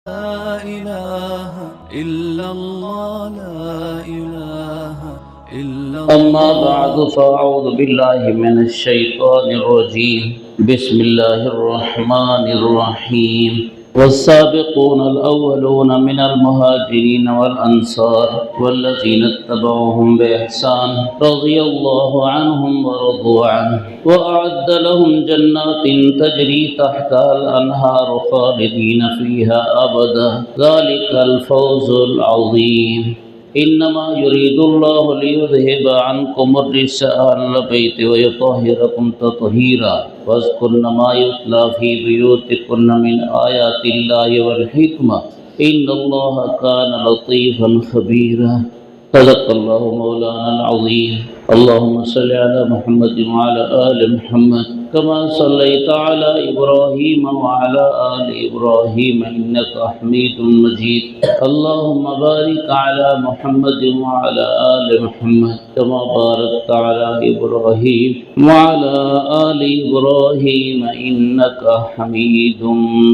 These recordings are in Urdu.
لا إله إلا الله لا إله إلا الله. أما بعد فأعوذ بالله من الشيطان الرجيم. بسم الله الرحمن الرحيم. والسابقون الأولون من المهاجرين والأنصار والذين اتبعوهم بإحسان رضي الله عنهم ورضوا عنه وأعد لهم جنات تجري تحتها الأنهار خالدين فيها أبدا ذلك الفوز العظيم. انما يريد الله ليذهب عنكم الرجس اهل البيت ويطهركم تطهيرا واذكرن ما يتلى في بيوتكن من آيات الله والحكمة ان الله كان لطيفا خبيرا. صدق الله مولانا العظيم. اللهم صل على محمد وعلى آل محمد كما صليت على إبراهيم وعلى آل إبراهيم إنك حميد مجيد. اللهم بارك على محمد وعلى آل محمد كما باركت على إبراهيم وعلى آل إبراهيم إنك حميد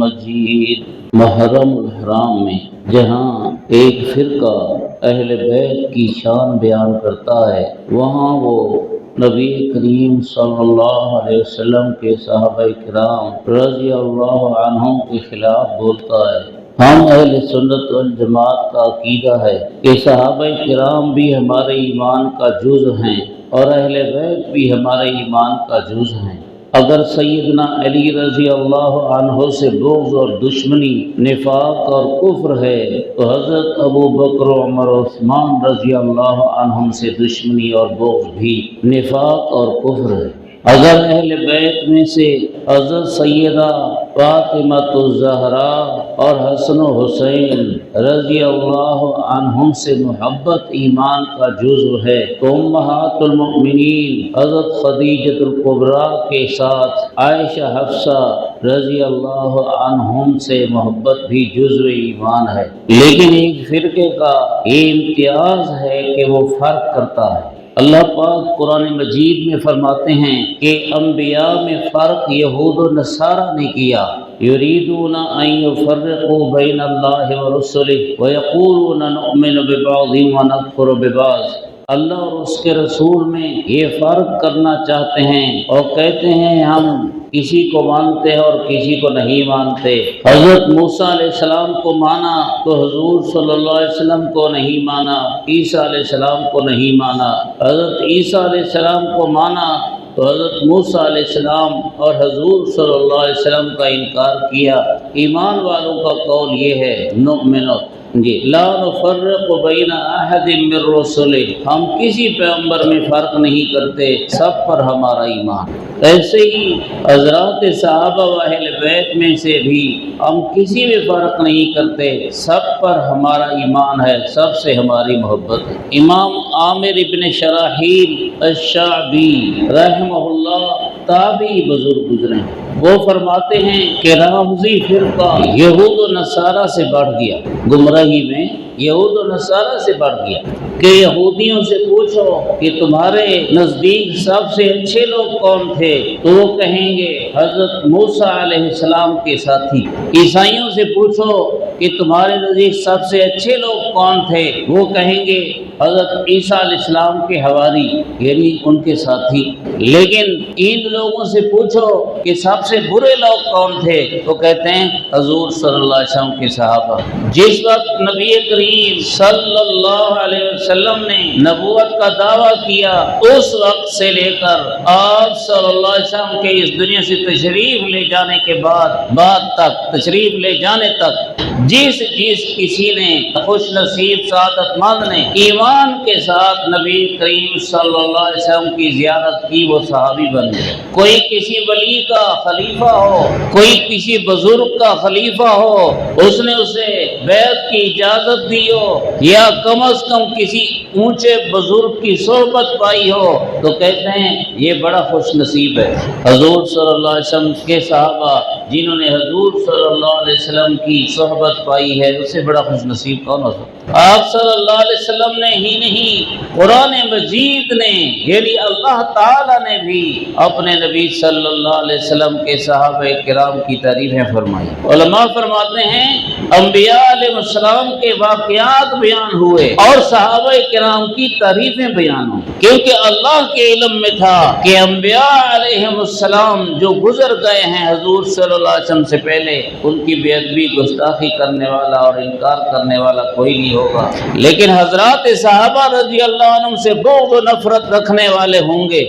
مجيد. محرم الحرام میں جہاں ایک فرقہ اہل بیت کی شان بیان کرتا ہے، وہاں وہ نبی کریم صلی اللہ علیہ وسلم کے صحابہ کرام رضی اللہ عنہم کے خلاف بولتا ہے۔ ہم اہل سنت والجماعت کا عقیدہ ہے کہ صحابہ کرام بھی ہمارے ایمان کا جز ہیں اور اہل بیت بھی ہمارے ایمان کا جز ہیں۔ اگر سیدنا علی رضی اللہ عنہ سے بغض اور دشمنی، نفاق اور کفر ہے تو حضرت ابو بکر و عمر و عثمان رضی اللہ عنہم سے دشمنی اور بغض بھی نفاق اور کفر ہے۔ اگر اہل بیت میں سے حضرت سیدہ فاطمہ الزہرا اور حسن و حسین رضی اللہ عنہم سے محبت ایمان کا جزو ہے تو امہات المؤمنین حضرت خدیجہ الکبریٰ کے ساتھ عائشہ حفصہ رضی اللہ عنہم سے محبت بھی جزو ایمان ہے۔ لیکن ایک فرقے کا یہ امتیاز ہے کہ وہ فرق کرتا ہے۔ اللہ پاک قرآن مجید میں فرماتے ہیں کہ انبیاء میں فرق یہود و نصارہ نے کیا۔ یریدون ان یفرقوا بین اللہ ورسلہ ویقولون نؤمن ببعض ونکفر ببعض۔ اللہ اور اس کے رسول میں یہ فرق کرنا چاہتے ہیں اور کہتے ہیں ہم کسی کو مانتے ہیں اور کسی کو نہیں مانتے۔ حضرت موسیٰ علیہ السلام کو مانا تو حضور صلی اللہ علیہ وسلم کو نہیں مانا، عیسیٰ علیہ السلام کو نہیں مانا۔ حضرت عیسیٰ علیہ السلام کو مانا تو حضرت موسیٰ علیہ السلام اور حضور صلی اللہ علیہ وسلم کا انکار کیا۔ ایمان والوں کا قول یہ ہے نؤمن لا نفرق بین احد من رسلہ، ہم کسی پیغمبر میں فرق نہیں کرتے، سب پر ہمارا ایمان۔ ایسے ہی حضرات صحابہ و اہل بیت میں سے بھی ہم کسی میں فرق نہیں کرتے، سب پر ہمارا ایمان ہے، سب سے ہماری محبت ہے۔ امام عامر ابن شراحیل الشعبی رحمہ اللہ تابعی بزرگ گزرے ہیں، وہ فرماتے ہیں کہ رافضی فرقہ یہود و نصارہ سے بڑھ گیا، گمراہی میں یہود و نصارہ سے بڑھ گیا کہ یہودیوں سے پوچھو کہ تمہارے نزدیک سب سے اچھے لوگ کون تھے تو وہ کہیں گے حضرت موسیٰ علیہ السلام کے ساتھی۔ عیسائیوں سے پوچھو کہ تمہارے نزدیک سب سے اچھے لوگ کون تھے وہ کہیں گے حضرت عیسیٰ علیہ السلام کے حواری یعنی ان کے ساتھی۔ لیکن ان لوگوں سے پوچھو کہ سب سے برے لوگ کون تھے تو کہتے ہیں حضور صلی اللہ علیہ وسلم کے صحابہ۔ جس وقت نبی کریم صلی اللہ علیہ وسلم نے نبوت کا دعویٰ کیا اس وقت سے لے کر آپ صلی اللہ علیہ وسلم کے اس دنیا سے تشریف لے جانے کے بعد تشریف لے جانے تک جس کسی نے خوش نصیب سعادت مند نے ایمان کے ساتھ نبی کریم صلی اللہ علیہ وسلم کی زیارت کی وہ صحابی بن گئے۔ کوئی کسی ولی کا خلیفہ ہو، کوئی کسی بزرگ کا خلیفہ ہو، اس نے اسے بیعت کی اجازت دی ہو یا کم از کم کسی اونچے بزرگ کی صحبت پائی ہو تو کہتے ہیں یہ بڑا خوش نصیب ہے۔ حضور صلی اللہ علیہ وسلم کے صحابہ جنہوں نے حضور صلی اللہ علیہ وسلم کی صحبت پائی ہے اس سے بڑا خوش نصیب کون ہو سکتا ہے؟ آپ صلی اللہ علیہ وسلم نے ہی نہیں قرآن مجید نے یعنی اللہ تعالیٰ نے بھی اپنے نبی صلی اللہ علیہ وسلم کے صحابہ کرام کی تعریفیں فرمائی۔ علماء فرماتے ہیں انبیاء علیہ السلام کے واقعات بیان ہوئے اور صحابہ کرام کی تعریفیں بیان ہوئی، کیونکہ اللہ کے علم میں تھا کہ انبیاء علیہ السلام جو گزر گئے ہیں حضور صلی اللہ علیہ وسلم سے پہلے، ان کی بے ادبی گستاخی کرنے والا اور انکار کرنے والا کوئی نہیں ہوگا، لیکن حضرات صحابہ رضی اللہ عنہم سے بغض و نفرت رکھنے والے ہوں گے،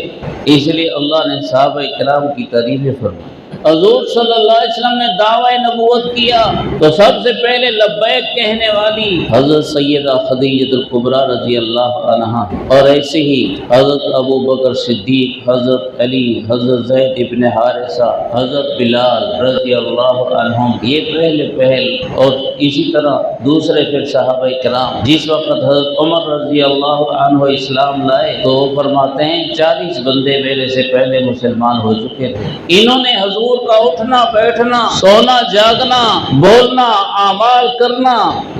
اس لیے اللہ نے صحابہ کرام کی تعریفیں فرمائی۔ حضور صلی اللہ علیہ وسلم نے دعوی نبوت کیا تو سب سے پہلے لبیک کہنے والی حضرت سیدہ خدیجہ الکبریٰ رضی اللہ عنہا، اور ایسے ہی حضرت ابو بکر صدیق، حضرت علی، حضرت زید ابن حارثہ، حضرت بلال رضی اللہ عنہم، یہ پہل اور اسی طرح دوسرے پھر صحابہ کرام۔ جس وقت حضرت عمر رضی اللہ عنہ اسلام لائے تو وہ فرماتے ہیں 40 بندے میرے سے پہلے مسلمان ہو چکے تھے، انہوں نے حضور کا اٹھنا بیٹھنا، سونا جاگنا، بولنا، اعمال کرنا،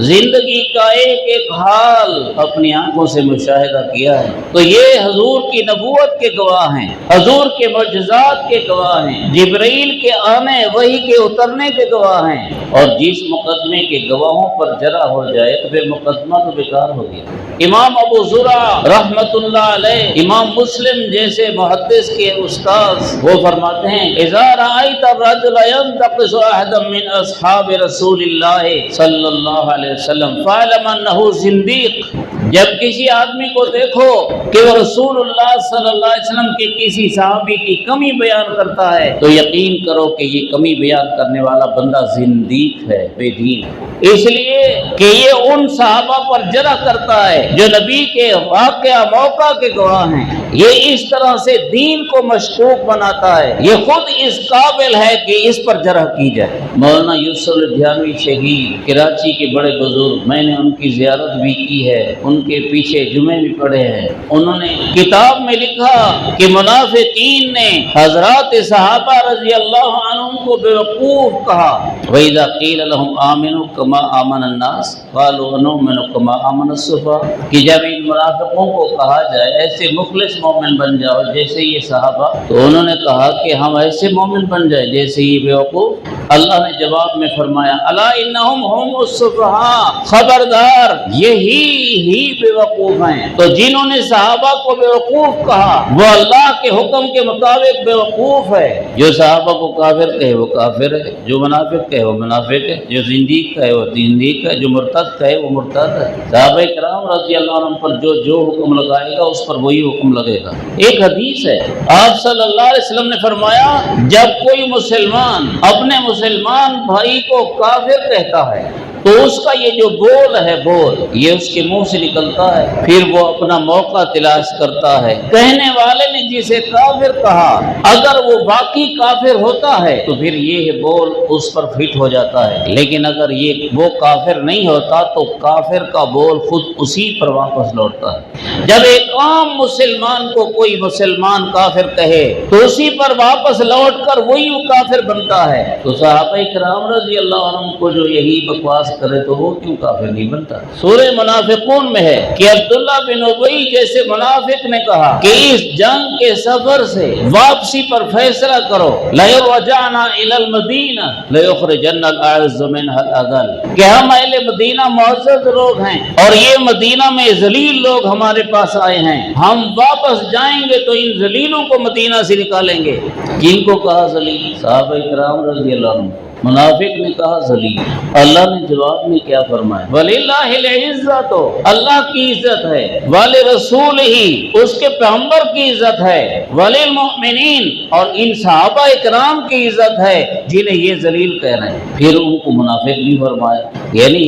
زندگی کا ایک ایک حال اپنی آنکھوں سے مشاہدہ کیا ہے، تو یہ حضور کی نبوت کے گواہ ہیں، حضور کے معجزات کے گواہ ہیں، جبرائیل کے آنے، وحی کے اترنے کے گواہ ہیں، اور جس مقدمے کے گواہوں پر جرا ہو جائے تو پھر مقدمہ تو بیکار ہو گیا۔ امام ابو زرع رحمت اللہ علیہ، امام مسلم جیسے محدث کے استاذ، وہ فرماتے ہیں اذا رأيت الرجل ينتقص احدا من اصحاب رسول اللہ صلی اللہ علیہ وسلم فاعلم انه زندیق، جب کسی آدمی کو دیکھو کہ وہ رسول اللہ صلی اللہ علیہ وسلم کے کسی صحابی کی کمی بیان کرتا ہے تو یقین کرو کہ یہ کمی بیان کرنے والا بندہ زندیق ہے، بے دین ہے، اس لیے کہ یہ ان صحابہ پر جرح کرتا ہے جو نبی کے واقعہ موقع کے گواہ ہیں، یہ اس طرح سے دین کو مشکوک بناتا ہے، یہ خود اس قابل ہے کہ اس پر جرح کی جائے۔ مولانا یوسف لدھیانوی شہید کراچی کے بڑے بزرگ، میں نے ان کی زیارت بھی کی ہے، ان کے پیچھے جمعے بھی پڑھے ہیں، انہوں نے کتاب میں لکھا کہ منافقین نے حضرات صحابہ رضی اللہ عنہم کو بیوقوف کہا، وَإِذَا قِيلَ لَهُمْ آمِنُوا كَمَا آمَنَ النَّاسُ قَالُوا وَنُؤْمِنُ كَمَا آمَنَ السُّفَهَاءُ، کہ جب ان منافقوں کو کہا جائے ایسے مخلص مومن بن جاؤ جیسے یہ صحابہ، تو انہوں نے کہا کہ ہم ایسے مومن بن جائے جیسے یہ بیوقوف۔ اللہ نے جواب میں فرمایا الا انہم هم السفہاء، خبردار یہی بیوقوف ہیں۔ تو جنہوں نے صحابہ کو بیوقوف کہا وہ اللہ کے حکم کے مطابق بیوقوف ہے، جو صحابہ کو کافر کہے وہ کافر ہے، جو منافق کہے وہ منافق ہے، جو زندیق کہے وہ زندیق ہے، جو مرتد کہے وہ مرتد ہے۔ صحابہ کرام رضی اللہ عنہ پر جو حکم لگائے گا اس پر وہی حکم لگے گا۔ ایک حدیث ہے، آپ صلی اللہ علیہ وسلم نے فرمایا جب کوئی مسلمان اپنے مسلمان بھائی کو کافر کہتا ہے تو اس کا یہ جو بول ہے، بول یہ اس کے منہ سے نکلتا ہے، پھر وہ اپنا موقع تلاش کرتا ہے۔ کہنے والے نے جسے کافر کہا اگر وہ باقی کافر ہوتا ہے تو پھر یہ بول اس پر فٹ ہو جاتا ہے، لیکن اگر یہ وہ کافر نہیں ہوتا تو کافر کا بول خود اسی پر واپس لوٹتا ہے۔ جب ایک عام مسلمان کو کوئی مسلمان کافر کہے تو اسی پر واپس لوٹ کر وہی کافر بنتا ہے، تو صحابہ کرام رضی اللہ عنہ کو جو یہی بکواس کرے تو وہ کیوں کافر نہیں بنتا؟ سورہ منافقون میں ہے کہ عبداللہ بن ابی جیسے منافق نے کہا کہ اس جنگ کے سفر سے واپسی پر فیصلہ کرو، لَإِن رَجَعْنَا إِلَى الْمَدِينَةِ لَيُخْرِجَنَّ الْأَعَزُّ مِنْهَا الْأَذَلَّ، کہ ہم اہل مدینہ معزز لوگ ہیں اور یہ مدینہ میں ذلیل لوگ ہمارے پاس آئے ہیں، ہم واپس جائیں گے تو ان ذلیلوں کو مدینہ سے نکالیں گے۔ جن کو کہا ذلیل؟ صحابہ کرام رضی اللہ عنہ۔ منافق نے کہا ذلیل۔ اللہ نے جواب میں کیا فرمایا؟ وَلِلَّهِ الْعِزَّةُ، اللہ کی عزت ہے، وَلِرَسُولِهِ، اس کے پیغمبر کی عزت ہے، وَلِلْمُؤْمِنِينَ، اور ان صحابہ اکرام کی عزت ہے جنہیں یہ ذلیل کہہ رہے ہیں۔ پھر ان کو منافق بھی فرمایا، یعنی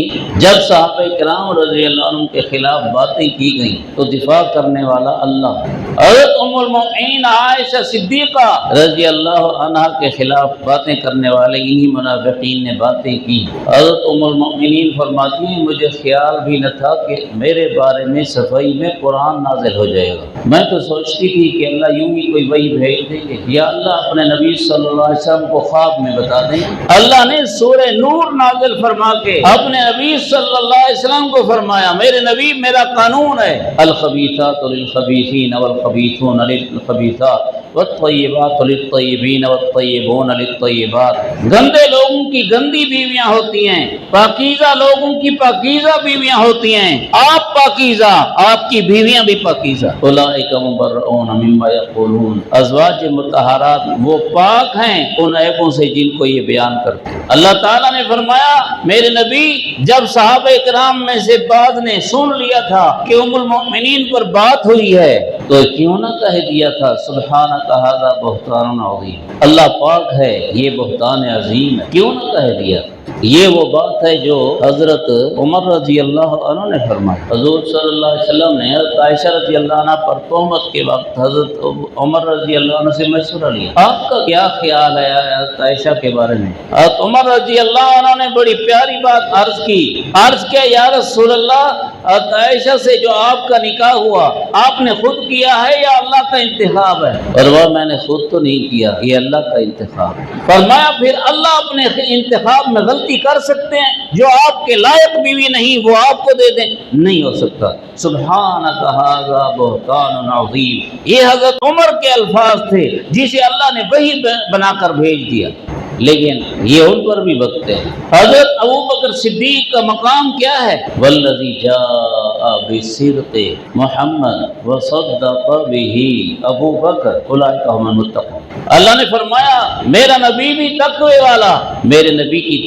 جب صحابہ اکرام رضی اللہ عنہ کے خلاف باتیں کی گئیں تو دفاع کرنے والا اللہ۔ حضرت ام المؤمنین عائشہ صدیقہ رضی اللہ عنہا کے خلاف باتیں کرنے والے انہی منافقین نے باتیں کی۔ حضرت ام المؤمنین فرماتی ہیں مجھے خیال بھی نہ تھا کہ میرے بارے میں صفائی میں قرآن نازل ہو جائے گا۔ میں تو سوچتی تھی کہ اللہ یوں ہی کوئی وحی بھیج دیں گے یا اللہ اپنے نبی صلی اللہ علیہ وسلم کو خواب میں بتا دیں۔ اللہ نے سورہ نور نازل فرما کے اپنے نبی صلی اللہ علیہ وسلم کو فرمایا میرے نبی میرا قانون ہے، الخبیثات للخبیثین والخبیثون للخبیثات والطیبات للطیبین والطیبون للطیبات۔ گندے لوگوں کی گندی بیویاں ہوتی ہیں، پاکیزہ لوگوں کی پاکیزہ بیویاں ہوتی ہیں۔ آپ پاکیزہ، آپ کی بیویاں بھی پاکیزہ۔ اولئک مبرؤون مما یقولون، ازواج مطہرات وہ پاک ہیں ان عیبوں سے جن کو یہ بیان کرتے ہیں۔ اللہ تعالیٰ نے فرمایا میرے نبی جب صحابہ کرام میں سے بعض نے سن لیا تھا کہ ام المؤمنین پر بات ہوئی ہے تو کیوں نہ کہہ دیا تھا سبحانک ھذا بہتان عظیم، اللہ پاک ہے یہ بہتان عظیم ہے، کیوں نہ کہہ دیا؟ یہ وہ بات ہے جو حضرت عمر رضی اللہ عنہ نے فرمائی۔ حضور صلی اللہ علیہ وسلم نے حضرت عائشہ رضی اللہ عنہ پر تہمت کے وقت حضرت عمر رضی اللہ عنہ سے مشورہ لیا، آپ کا کیا خیال ہے حضرت عائشہ کے بارے میں؟ حضرت عمر رضی اللہ عنہ نے بڑی پیاری بات عرض کیا یا رسول اللہ حضرت عائشہ سے جو آپ کا نکاح ہوا آپ نے خود کیا ہے یا اللہ کا انتخاب ہے؟ اور میں نے خود تو نہیں کیا، یہ اللہ کا انتخاب ہے۔ فرمایا پھر اللہ اپنے انتخاب میں غلطی کر سکتے ہیں؟ جو آپ کے لائق بیوی نہیں وہ آپ کو دے دیں؟ نہیں ہو سکتا۔ سبحانک ھذا بہتان عظیم، یہ حضرت عمر کے الفاظ تھے جسے اللہ نے وحی بنا کر بھیج دیا، لیکن یہ ان پر بھی بکتے ہیں۔ حضرت ابوبکر صدیق کا مقام کیا ہے؟ والذی جاء بصدق محمد وصدق به ابو بکر اولئک هم المتقون۔ اللہ نے فرمایا میرا نبی بھی تقوی والا، میرے نبی کی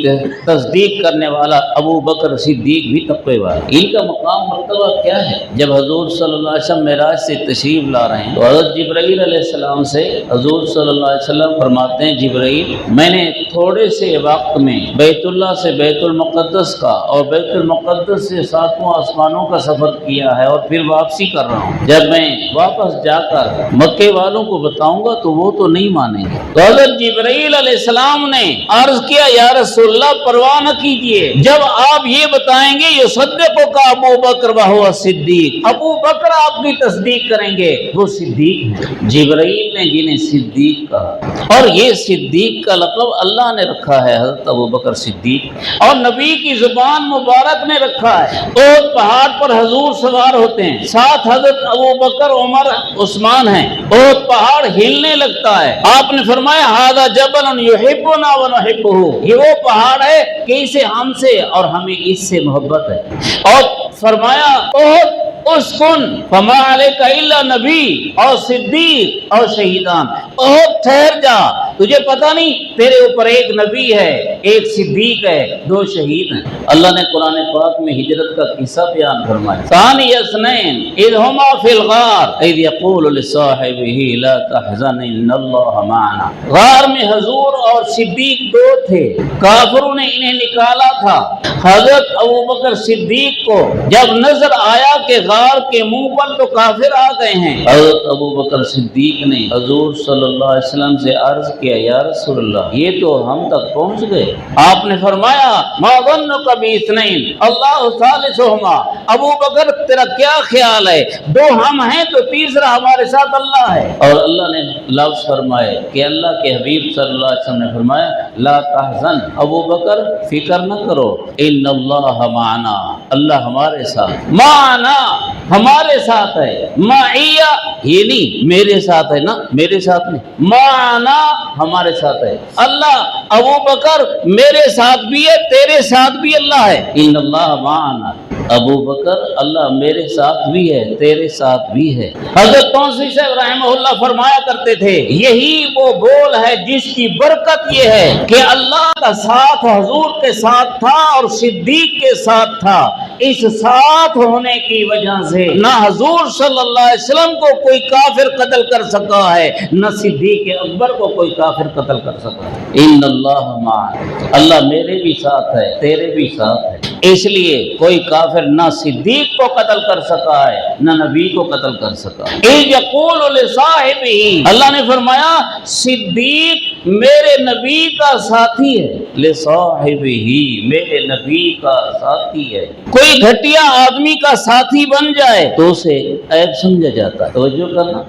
تصدیق کرنے والا ابو بکر صدیق بھی تقوی والا۔ ان کا مقام مرتبہ کیا ہے؟ جب حضور صلی اللہ علیہ وسلم معراج سے تشریف لا رہے ہیں تو حضرت جبرائیل علیہ السلام سے حضور صلی اللہ علیہ وسلم فرماتے ہیں جبرائیل میں نے تھوڑے سے وقت میں بیت اللہ سے بیت المقدس کا اور بیت المقدس سے ساتوں آسمانوں کا سفر کیا ہے اور پھر واپسی کر رہا ہوں، جب میں واپس جا کر مکے والوں کو بتاؤں گا تو وہ تو نہیں مانیں گے۔ تو حضرت جبرائیل علیہ السلام نے عرض کیا یا رسول اللہ پرواہ نہ کیجئے، جب آپ یہ بتائیں گے یصدقک ابو بکر وہو صدیق، ابو بکر آپ کی تصدیق کریں گے وہ صدیق ہیں۔ جبرائیل نے جنہیں صدیق کہا اور یہ صدیق کا لقب اللہ نے رکھا ہے حضرت ابو بکر صدیق، اور نبی کی زبان مبارک نے رکھا ہے۔ احد پہاڑ پر حضور سوار ہوتے ہیں، ساتھ حضرت ابو بکر عمر عثمان ہیں، احد پہاڑ ہلنے لگتا ہے، آپ نے فرمایا ھذا جبل یحبنا ونحبہ، یہ وہ پہاڑ ہے کہ اسے ہم سے اور ہمیں اس سے محبت ہے، اور فرمایا احد اسکن فما علیک الا نبی اور صدیق اور شہیدان، احد ٹھہر جا تجھے پتہ نہیں تیرے اوپر ایک نبی ہے، ایک صدیق ہے، دو شہید ہیں۔ اللہ نے قرآن پاک میں ہجرت کا قصہ بیان فرمایا، ثانی اثنین اذ ہما فی الغار اذ یقول لصاحبہ لا تحزن ان اللہ معنا۔ غار میں حضور اور صدیق دو تھے، کافروں نے انہیں نکالا تھا۔ حضرت ابوبکر صدیق کو جب نظر آیا کہ غار کے منہ پر تو کافر آ گئے ہیں، حضرت ابوبکر صدیق نے حضور صلی اللہ علیہ وسلم سے عرض کیا یا رسول اللہ یہ تو ہم تک پہنچ گئے۔ آپ نے فرمایا ما ظنک باثنین اللہ ثالثہما، ابو بکر تیرا کیا خیال ہے دو ہم ہیں تو تیسرا ہمارے ساتھ اللہ ہے۔ اور اللہ نے لفظ فرمائے کہ اللہ کے حبیب صلی اللہ علیہ وسلم نے فرمایا لا تحزن، ابو بکر فکر نہ کرو، ان اللہ معنا، اللہ ہمارے ساتھ، معنا ہمارے ساتھ ہے، معیہ یہ نہیں میرے ساتھ ہے، نا میرے ساتھ نہیں، معنا ہمارے ساتھ ہے۔ اللہ ابو بکر میرے ساتھ بھی ہے تیرے ساتھ بھی اللہ ہے، ان اللہ معنا، ابو بکر اللہ میرے ساتھ بھی ہے تیرے ساتھ بھی ہے۔ حضرت توسی صاحب رحمہ اللہ فرمایا کرتے تھے یہی وہ بول ہے جس کی برکت یہ ہے کہ اللہ کا ساتھ حضور کے ساتھ تھا اور صدیق کے ساتھ تھا، اس ساتھ ہونے کی وجہ سے نہ حضور صلی اللہ علیہ وسلم کو کوئی کافر قتل کر سکا ہے نہ صدیق اکبر کو کوئی کافر قتل کر سکا ہے۔ ان اللہ معنا، اللہ میرے بھی ساتھ ہے تیرے بھی ساتھ ہے۔ اس لیے کوئی کافر نہ صدیق کو قتل کر سکا ہے نہ نبی کو قتل کر سکا۔ اذ یقول لصاحبہ، اللہ نے فرمایا صدیق میرے نبی کا ساتھی ہے، لصاحبہ میرے نبی کا ساتھی ہے۔ کوئی گھٹیا آدمی کا ساتھی بن جائے تو اسے عیب سمجھا جاتا ہے۔ توجہ کرنا،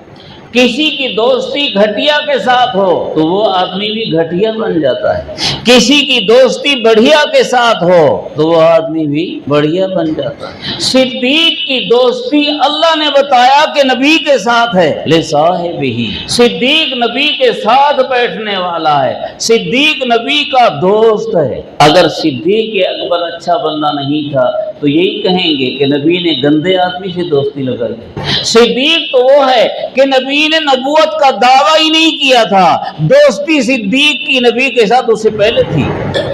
کسی کی دوستی گھٹیا کے ساتھ ہو تو وہ آدمی بھی گھٹیا بن جاتا ہے، کسی کی دوستی بڑھیا کے ساتھ ہو تو وہ آدمی بھی بڑھیا بن جاتا ہے۔ صدیق کی دوستی اللہ نے بتایا کہ نبی کے ساتھ ہے، لصاحبہ، صدیق نبی کے ساتھ بیٹھنے والا ہے، صدیق نبی کا دوست ہے۔ اگر صدیق اکبر اچھا بندہ نہیں تھا تو یہی کہیں گے کہ نبی نے گندے آدمی سے دوستی لگائی۔ صدیق تو وہ ہے کہ نبی نے نبوت کا دعویٰ ہی نہیں کیا تھا، دوستی صدیق کی نبی کے ساتھ اس سے پہلے تھی۔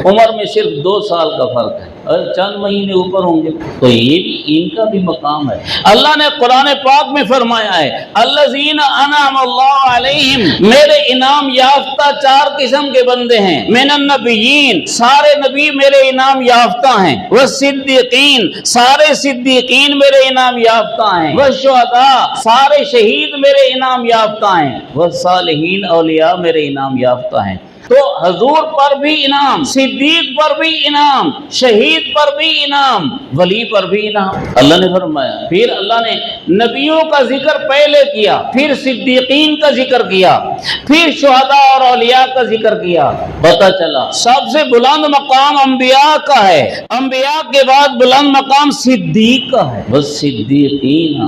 عمر میں صرف 2 سال کا فرق ہے اور چند مہینے اوپر ہوں گے، تو یہ بھی ان کا بھی مقام ہے۔ اللہ نے قرآن پاک میں فرمایا ہے الذین انعم اللہ علیہم، میرے انعام یافتہ 4 قسم کے بندے ہیں، من النبیین، سارے نبی میرے انعام یافتہ ہیں، والصدیقین، سارے صدیقین میرے انعام یافتہ ہیں، والشہداء، سارے شہید میرے انعام یافتہ ہیں، والصالحین، اولیاء میرے انعام یافتہ ہیں۔ تو حضور پر بھی انعام، صدیق پر بھی انعام، شہید پر بھی انعام، ولی پر بھی انعام۔ اللہ نے فرمایا، پھر اللہ نے نبیوں کا ذکر پہلے کیا، پھر صدیقین کا ذکر کیا، پھر شہداء اور اولیاء کا ذکر کیا۔ پتہ چلا سب سے بلند مقام انبیاء کا ہے، انبیاء کے بعد بلند مقام صدیق کا ہے، بس صدیقین،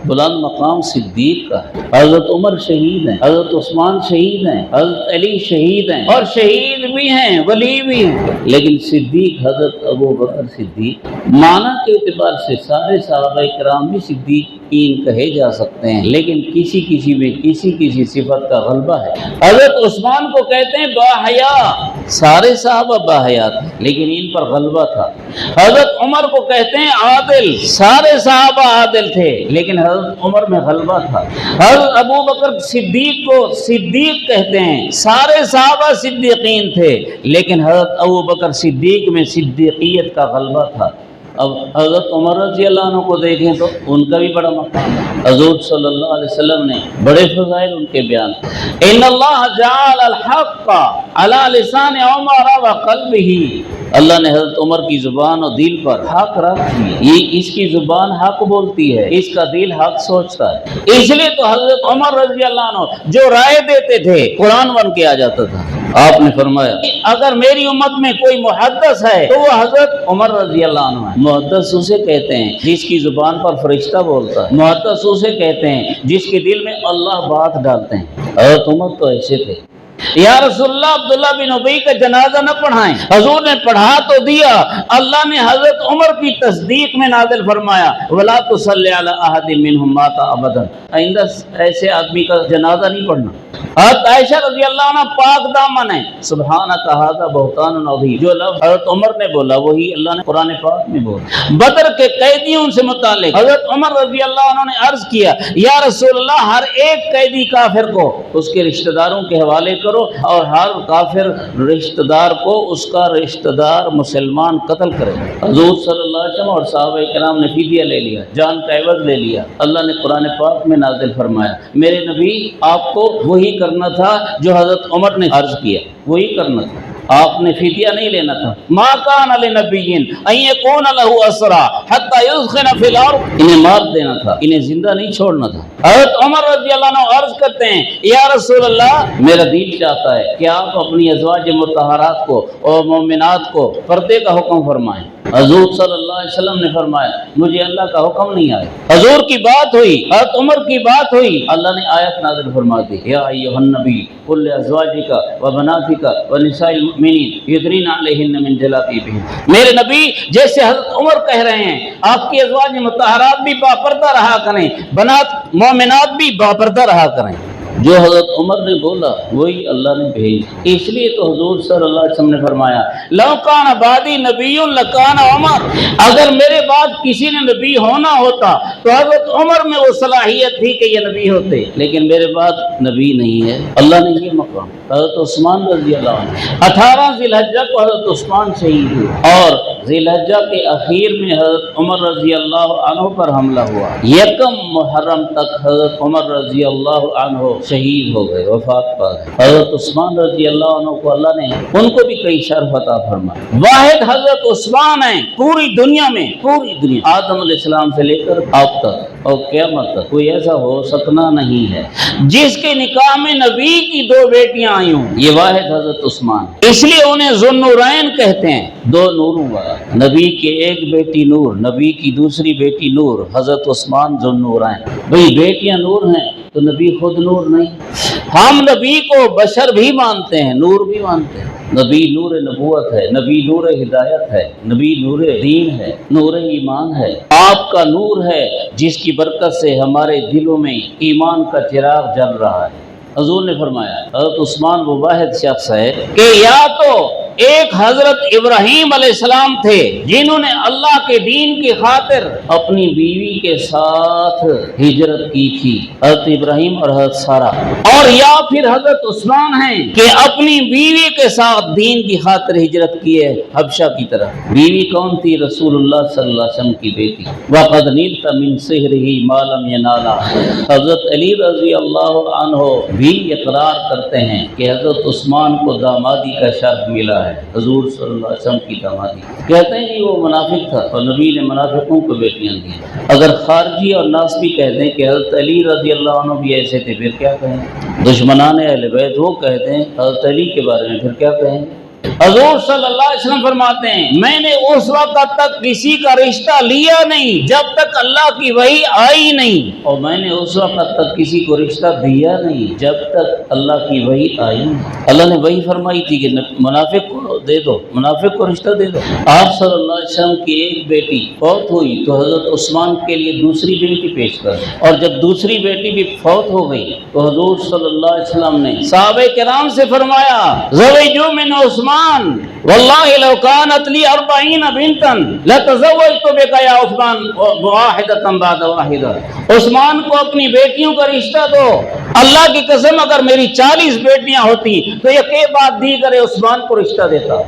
بلند مقام صدیق کا ہے۔ حضرت عمر شہید ہیں، حضرت عثمان شہید ہیں، حضرت علی شہید ہیں، اور شہید بھی ہیں ولی بھی ہیں، لیکن صدیق حضرت ابوبکر صدیق، معنی کے اعتبار سے سارے صحابہ کرام بھی صدیقین کہے جا سکتے ہیں، لیکن کسی میں کسی صفت کا غلبہ ہے۔ حضرت عثمان کو کہتے ہیں باحیا، سارے صحابہ باحیا تھے لیکن ان پر غلبہ تھا۔ حضرت عمر کو کہتے ہیں عادل، سارے صحابہ عادل تھے لیکن حضرت عمر میں غلبہ تھا۔ حضرت ابوبکر صدیق کو صدیق کہتے ہیں، سارے صحابہ صدیقین تھے لیکن حضرت ابوبکر صدیق میں صدیقیت کا غلبہ تھا۔ اب حضرت عمر رضی اللہ عنہ کو دیکھیں تو ان کا بھی بڑا مقام ہے، حضور صلی اللہ علیہ وسلم نے بڑے فضائل ان کے بیان۔ ان اللہ جعل الحق علی لسان عمر وقلبہ، اللہ نے حضرت عمر کی زبان اور دل پر حق رکھ دی، یہ اس کی زبان حق بولتی ہے، اس کا دل حق سوچتا ہے، اس لیے تو حضرت عمر رضی اللہ عنہ جو رائے دیتے تھے قرآن بن کے آ جاتا تھا۔ آپ نے فرمایا اگر میری امت میں کوئی محدث ہے تو وہ حضرت عمر رضی اللہ عنہ ہے۔ محدث اسے کہتے ہیں جس کی زبان پر فرشتہ بولتا ہے، محدث اسے کہتے ہیں جس کے دل میں اللہ بات ڈالتے ہیں۔ حضرت عمر تو ایسے تھے۔ یا رسول اللہ عبداللہ بن ابی کا جنازہ نہ پڑھائیں، حضور نے پڑھا تو دیا، اللہ نے حضرت عمر کی تصدیق میں نازل فرمایا وَلَا تُصَلِّ عَلَىٰ أَحَدٍ مِّنْهُمْ مَاتَ أَبَدًا، آئندہ ایسے آدمی کا جنازہ نہیں پڑھنا۔ حضرت عائشہ رضی اللہ عنہ پاک دامن ہے، سبحانک ھذا بہتان عظیم، جو لفظ حضرت عمر نے بولا وہی اللہ نے قرآن پاک میں بولا۔ بدر کے قیدیوں سے متعلق حضرت عمر رضی اللہ عنہ نے عرض کیا یا رسول اللہ ہر ایک قیدی کافر کو اس کے رشتہ داروں کے حوالے کرو اور ہر کافر رشتہ دار کو اس کا رشتہ دار مسلمان قتل کرے۔ حضور صلی اللہ علیہ وسلم اور صحابہ کرام نے فدیہ لے لیا، جان کا عوض لے لیا۔ اللہ نے قرآن پاک میں نازل فرمایا میرے نبی آپ کو وہی کرنا تھا جو حضرت عمر نے عرض کیا، وہی کرنا تھا، آپ نے فدیہ نہیں لینا تھا۔ ما کان لنبی ان یکون لہ اسری حتی یثخن فی الارض، انہیں مار دینا تھا، انہیں زندہ نہیں چھوڑنا تھا۔ حضرت عمر رضی اللہ عنہ عرض کرتے ہیں یا رسول اللہ میرا دل چاہتا ہے کہ آپ اپنی ازواج مطہرات کو اور مومنات کو پردے کا حکم فرمائیں۔ حضور صلی اللہ علیہ وسلم نے فرمایا مجھے اللہ کا حکم نہیں آیا۔ حضور کی بات ہوئی، حضرت عمر کی بات ہوئی، اللہ نے آیت نازل فرما دی یا ایھا النبی قل لازواجک وبناتک ونساء المؤمنین یدنین علیہن من جلابیبہن، میرے نبی جیسے حضرت عمر کہہ رہے ہیں آپ کی ازواج مطہرات بھی باپردہ رہا کریں، بنات مومنات بھی باپردہ رہا کریں۔ جو حضرت عمر نے بولا وہی اللہ نے بھیج، اس لیے تو حضور صلی اللہ علیہ وسلم نے فرمایا لو کان بعدی نبی لکان عمر، اگر میرے بعد کسی نے نبی ہونا ہوتا تو حضرت عمر میں وہ صلاحیت تھی کہ یہ نبی ہوتے، لیکن میرے بعد نبی نہیں ہے، اللہ نے یہ مقام حضرت عثمان رضی اللہ عنہ 18 ذی الحجہ کو حضرت عثمان شہید ہوئے اور ذی الحجہ کے اخیر میں حضرت عمر رضی اللہ عنہ پر حملہ ہوا۔ یکم محرم تک حضرت عمر رضی اللہ عنہ شہید ہو گئے، وفات پا گئے۔ حضرت عثمان رضی اللہ عنہ کو اللہ نے ان کو بھی کئی شرف عطا فرمائے۔ واحد حضرت عثمان ہیں پوری دنیا میں، پوری دنیا آدم علیہ السلام سے لے کر اب تک اور قیامت تک کوئی ایسا ہو سکنا نہیں ہے جس کے نکاح میں نبی کی 2 بیٹیاں آئی ہوں۔ یہ واحد حضرت عثمان، اس لیے انہیں ذوالنورین کہتے ہیں، 2 نوروں والا۔ نبی کے ایک بیٹی نور، نبی کی دوسری بیٹی نور، حضرت عثمان ذوالنورین۔ بھئی بیٹیاں نور ہیں تو نبی خود نور نہیں؟ ہم نبی کو بشر بھی مانتے ہیں، نور بھی مانتے ہیں۔ نبی نور نبوت ہے، نبی نور ہدایت ہے، نبی نور دین ہے، نور ایمان ہے۔ آپ کا نور ہے جس کی برکت سے ہمارے دلوں میں ایمان کا چراغ جل رہا ہے۔ حضور نے فرمایا حضرت عثمان وہ واحد شخص ہے کہ یا تو ایک حضرت ابراہیم علیہ السلام تھے جنہوں نے اللہ کے دین کی خاطر اپنی بیوی کے ساتھ ہجرت کی تھی، حضرت ابراہیم اور حضرت سارہ، اور یا پھر حضرت عثمان ہیں کہ اپنی بیوی کے ساتھ دین کی خاطر ہجرت کی ہے حبشہ کی طرف۔ بیوی کون تھی؟ رسول اللہ صلی اللہ علیہ وسلم کی بیٹی۔ وَقَدْ نِلْتَ مِنْ سِحْرِهِ مَا لَمْ يَنَالَ۔ حضرت علی رضی اللہ عنہ بھی اقرار کرتے ہیں کہ حضرت عثمان کو دامادی کا شرف ملا ہے، حضور صلی اللہ علیہ وسلم کی دامادی۔ کہتے ہیں کہ وہ منافق تھا اور نبی نے منافقوں کو بیٹیاں دی۔ اگر خارجی اور ناصبی کہتے ہیں کہ حضرت علی رضی اللہ عنہ بھی ایسے تھے، پھر کیا کہیں؟ دشمنان اہل بیت وہ کہتے ہیں حضرت علی کے بارے میں، پھر کیا کہیں؟ حضور صلی اللہ علیہ وسلم فرماتے ہیں میں نے اس وقت تک کسی کا رشتہ لیا نہیں جب تک اللہ کی وحی آئی نہیں، اور میں نے اس وقت تک کسی کو رشتہ دیا نہیں جب تک اللہ کی وحی آئی نہیں۔ اللہ نے وحی فرمائی تھی کہ منافق کو دے دو، منافق کو رشتہ دے دو۔ آپ صلی اللہ علیہ وسلم کی ایک بیٹی فوت ہوئی تو حضرت عثمان کے لیے دوسری بیٹی پیش کر دی، اور جب دوسری بیٹی بھی فوت ہو گئی تو حضور صلی اللہ علیہ وسلم نے صحابہ کرام سے فرمایا زوجوا من عثمان واللہ لو كانت لی 40 بنتا لتزوجت بک یا عثمان واحدۃ بعد واحدہ۔ عثمان کو اپنی بیٹیوں کا رشتہ دو، اللہ کی قسم اگر میری 40 بیٹیاں ہوتی تو یہ کے بعد دیگر عثمان کو رشتہ دیتا۔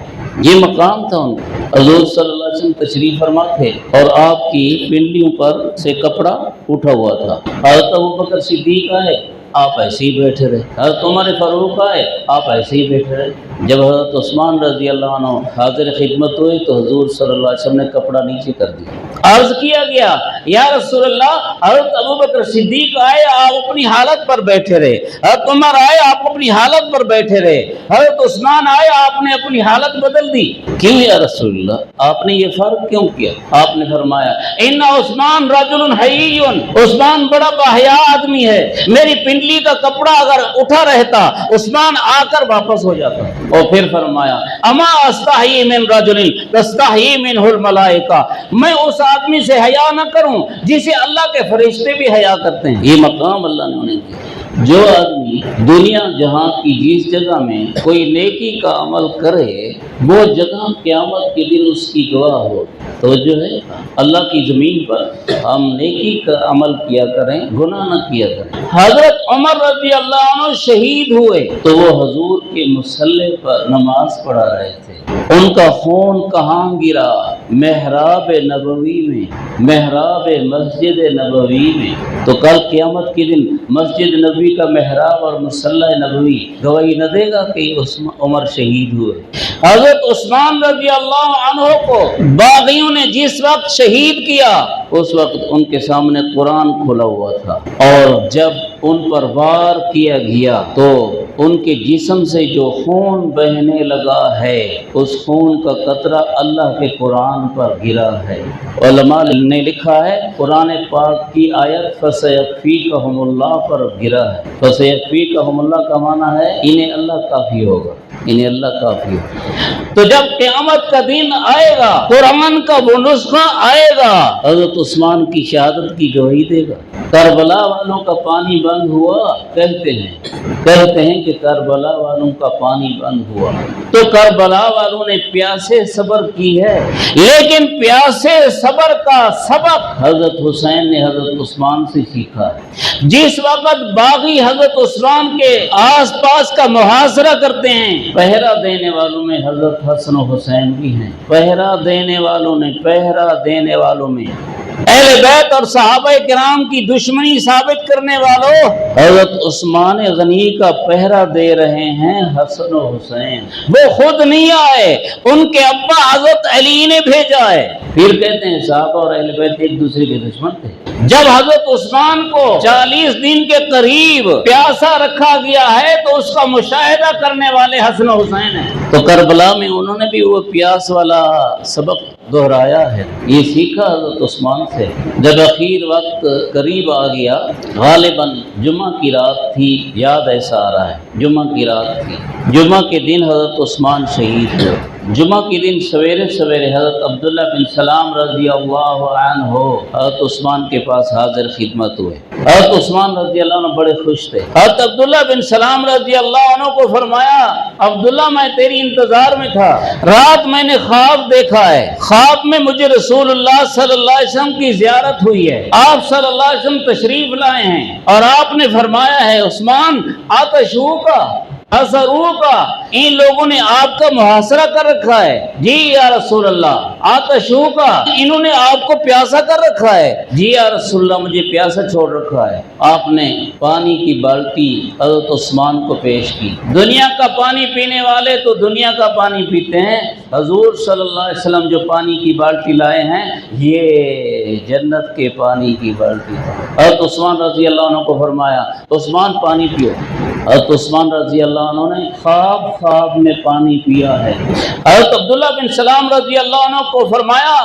یہ مقام تھا ان کا۔ حضور صلی اللہ علیہ وسلم تشریف فرما تھے اور آپ کی پنڈلیوں پر سے کپڑا اٹھا ہوا تھا۔ حضرت ابوبکر صدیق آئے، آپ ایسے ہی بیٹھے رہے۔ حضرت عمر فاروق آئے، آپ ایسے ہی بیٹھے رہے۔ جب حضرت عثمان رضی اللہ عنہ حاضر خدمت ہوئے تو حضور صلی اللہ علیہ وسلم نے کپڑا نیچے کر دیا۔ عرض کیا گیا یا رسول اللہ حضرت ابوبکر صدیق آئے، آپ اپنی حالت پر بیٹھے رہے، حضرت عمر آئے، آپ اپنی حالت پر بیٹھے رہے، حضرت عثمان آئے، آپ نے اپنی حالت بدل دی، کیوں یا رسول اللہ؟ آپ نے یہ فرق کیوں کیا؟ آپ نے فرمایا ان عثمان رجل حیی، عثمان بڑا باحیا آدمی ہے، میری پنڈلی کا کپڑا اگر اٹھا رہتا عثمان آ کر واپس ہو جاتا۔ اور پھر فرمایا اما استحیی من رجل تستحیی منہ الملائکہ، میں اس آدمی سے حیا نہ کروں جسے اللہ کے فرشتے بھی حیا کرتے ہیں۔ یہ مقام اللہ نے انہیں دیا۔ جو آدمی دنیا جہاں کی جس جگہ میں کوئی نیکی کا عمل کرے وہ جگہ قیامت کے دن اس کی گواہ ہو۔ تو جو ہے اللہ کی زمین پر ہم نیکی کا عمل کیا کریں، گناہ نہ کیا کریں۔ حضرت عمر رضی اللہ عنہ شہید ہوئے تو وہ حضور کے مصلی پر نماز پڑھا رہے تھے۔ ان کا خون کہاں گرا؟ محراب نبوی میں، محراب مسجد نبوی میں۔ تو کل قیامت کے دن مسجد نبوی کا محراب اور مصلی نبوی گواہی نہ دے گا کہ عمر شہید ہوئے؟ حضرت عثمان رضی اللہ عنہ کو باغیوں نے جس وقت شہید کیا اس وقت ان کے سامنے قرآن کھلا ہوا تھا، اور جب ان پر وار کیا گیا تو ان کے جسم سے جو خون بہنے لگا ہے اس خون کا قطرہ اللہ کے قرآن پر گرا ہے۔ علماء نے لکھا ہے قرآن پاک کی آیت فَسَيَكْفِيكَهُمُ اللَّهُ پر گرا ہے۔ فَسَيَكْفِيكَهُمُ اللَّهُ کا معنی ہے انہیں اللہ کافی ہوگا، انہیں اللہ کافی ہوگا۔ تو جب قیامت کا دن آئے گا قرآن کا وہ نسخہ آئے گا، حضرت عثمان کی شہادت کی گواہی دے گا۔ کربلا والوں کا پانی بند ہوا، کہتے ہیں کہ کربلا والوں کا پانی بند ہوا، تو کربلا والوں نے پیاسے صبر کی ہے، لیکن پیاسے صبر کا سبق حضرت حسین نے حضرت عثمان سے سیکھا ہے۔ جس وقت باغی حضرت عثمان کے آس پاس کا محاصرہ کرتے ہیں، پہرا دینے والوں میں حضرت حسن و حسین بھی ہیں، پہرا دینے والوں میں اہل بیت اور صحابہ کرام کی دشمنی ثابت کرنے والوں حضرت عثمان غنی کا پہرا دے رہے ہیں حسن و حسین۔ وہ خود نہیں آئے، ان کے ابا حضرت علی نے بھیجا ہے۔ پھر کہتے ہیں صحابہ اور اہل بیت ایک دوسرے کے دشمن تھے۔ جب حضرت عثمان کو 40 دن کے قریب پیاسا رکھا گیا ہے تو اس کا مشاہدہ کرنے والے حسن و حسین ہیں، تو کربلا میں انہوں نے بھی وہ پیاس والا سبق دہرایا ہے، یہ سیکھا حضرت عثمان سے۔ جب اخیر وقت قریب آ گیا، غالباً جمعہ کی رات تھی، یاد ایسا آ رہا ہے جمعہ کی رات تھی، جمعہ کے دن حضرت عثمان شہید ہوئے۔ جمعہ کے دن سویرے سویرے حضرت عبداللہ بن سلام رضی اللہ عنہ حضرت عثمان کے پاس حاضر خدمت ہوئے۔ حضرت عثمان رضی اللہ عنہ بڑے خوش تھے۔ حضرت عبداللہ بن سلام رضی اللہ عنہ کو فرمایا، عبداللہ میں تیری انتظار میں تھا، رات میں نے خواب دیکھا ہے، خواب میں مجھے رسول اللہ صلی اللہ علیہ وسلم کی زیارت ہوئی ہے، آپ صلی اللہ علیہ وسلم تشریف لائے ہیں اور آپ نے فرمایا ہے عثمان آتشو کا حسرو کا، ان لوگوں نے آپ کا محاصرہ کر رکھا ہے۔ جی یا رسول اللہ آتشو کا، انہوں نے آپ کو پیاسا کر رکھا ہے۔ جی یا رسول اللہ مجھے پیاسا چھوڑ رکھا ہے۔ آپ نے پانی کی بالٹی حضرت عثمان کو پیش کی۔ دنیا کا پانی پینے والے تو دنیا کا پانی پیتے ہیں، حضور صلی اللہ علیہ وسلم جو پانی کی بالٹی لائے ہیں یہ جنت کے پانی کی بالٹی ہے۔ حضرت عثمان رضی اللہ عنہ کو فرمایا عثمان پانی پیو۔ حضرت عثمان رضی اللہ عنہ نے خواب میں پانی پیا ہے۔ حضرت عبداللہ بن سلام رضی اللہ عنہ کو فرمایا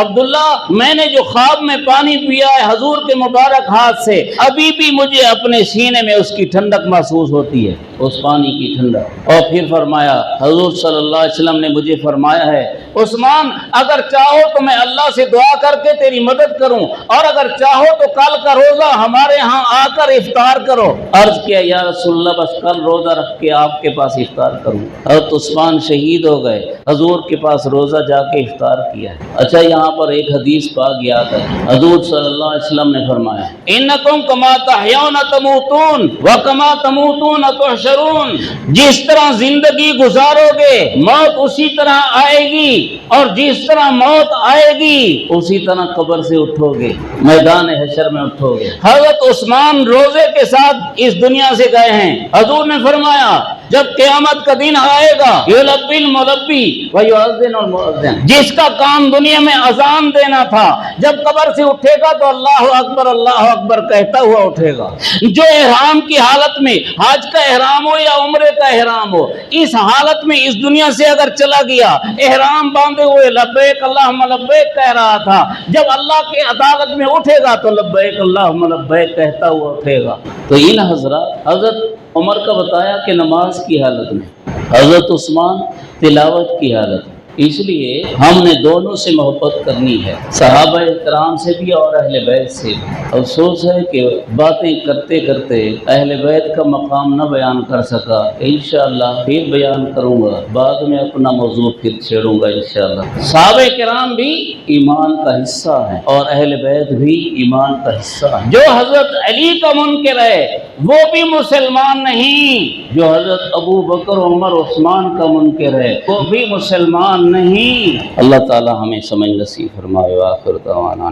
عبداللہ میں نے جو خواب میں پانی پیا ہے حضور کے مبارک ہاتھ سے، ابھی بھی مجھے اپنے سینے میں اس کی ٹھنڈک محسوس ہوتی ہے، اس پانی کی ٹھنڈک۔ اور پھر فرمایا حضور صلی اللہ علیہ وسلم نے مجھے فرمایا ہے عثمان اگر چاہو تو میں اللہ سے دعا کر کے تیری مدد کروں، اور اگر چاہو تو کل کا روزہ ہمارے ہاں آ کر افطار کرو۔ عرض کیا یا رسول اللہ بس کل روزہ رکھ کے آپ کے پاس افطار کروں۔ حضرت عثمان شہید ہو گئے، حضور کے پاس روزہ جا کے افطار کیا۔ اچھا یہاں پر ایک حدیث پاک یاد ہے، حضور صلی اللہ علیہ وسلم نے فرمایا انکم کما تحیون تموتون وکما تموتون تحشرون، جس طرح زندگی گزارو گے موت اسی طرح آئے گی، اور جس طرح موت آئے گی اسی طرح قبر سے اٹھو گے، میدان حشر میں اٹھو گے۔ حضرت عثمان روزے کے ساتھ اس دنیا سے گئے ہیں۔ حضور نے فرمایا جب قیامت کا دن آئے گا یلبی الملبی ویؤذن المؤذن، جس کا کام دنیا میں اذان دینا تھا جب قبر سے اٹھے گا تو اللہ اکبر کہتا ہوا اٹھے گا۔ جو احرام کی حالت میں حج کا احرام ہو یا عمرے کا احرام ہو، اس حالت میں اس دنیا سے اگر چلا گیا احرام باندھے ہوئے لبیک اللہم لبیک کہہ رہا تھا، جب اللہ کی عدالت میں اٹھے گا تو لبیک اللہم لبیک کہتا ہوا اٹھے گا۔ تو ان حضرت عمر کا بتایا کہ نماز کی حالت میں، حضرت عثمان تلاوت کی حالت میں، اس لیے ہم نے دونوں سے محبت کرنی ہے، صحابہ کرام سے بھی اور اہل بیت سے بھی۔ افسوس ہے کہ باتیں کرتے کرتے اہل بیت کا مقام نہ بیان کر سکا، انشاءاللہ پھر بیان کروں گا، بعد میں اپنا موضوع پھر چھیڑوں گا انشاءاللہ۔ صحابہ کرام بھی ایمان کا حصہ ہیں اور اہل بیت بھی ایمان کا حصہ ہیں۔ جو حضرت علی کا منکر ہے وہ بھی مسلمان نہیں، جو حضرت ابو بکر عمر عثمان کا منکر ہے وہ بھی مسلمان نہیں۔ اللہ تعالی ہمیں سمجھ نصیب فرمائے۔ وآخر دعوانا